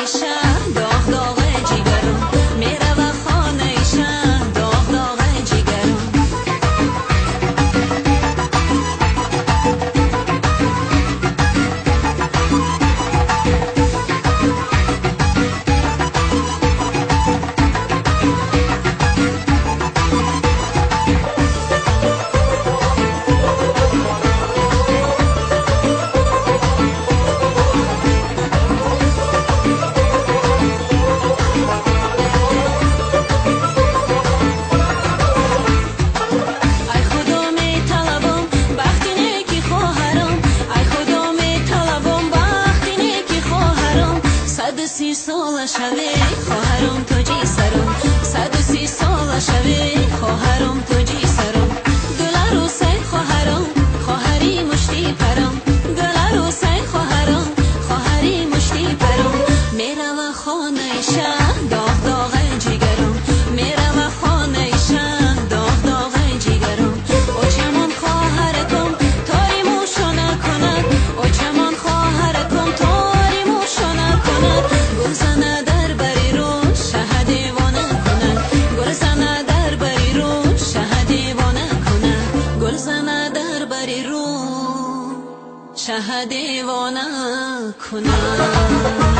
شهر داغ داغ جیگرم میره و خانه شهر داغ داغ جیگرم سی سال شوی خواهرم تو جی سرم 130 سال شوی خواهرم تو جی سرم گل عروسی خواهرم خواهری مشتی پرم گل عروسی خواهرم خواهری مشتی پرم میره و خانه شهر داغ داغ جیگرم میره و خانه شهر داغ داغ جیگرم او چمان خواهرکم تاری موشو نکند او چمان خواهرکم تاری موشو نکند گلزنه در بری رو شه دیوانه کنن گلزنه در بری رو شه دیوانه کنن گلزنه در بری رو شه دیوانه کنن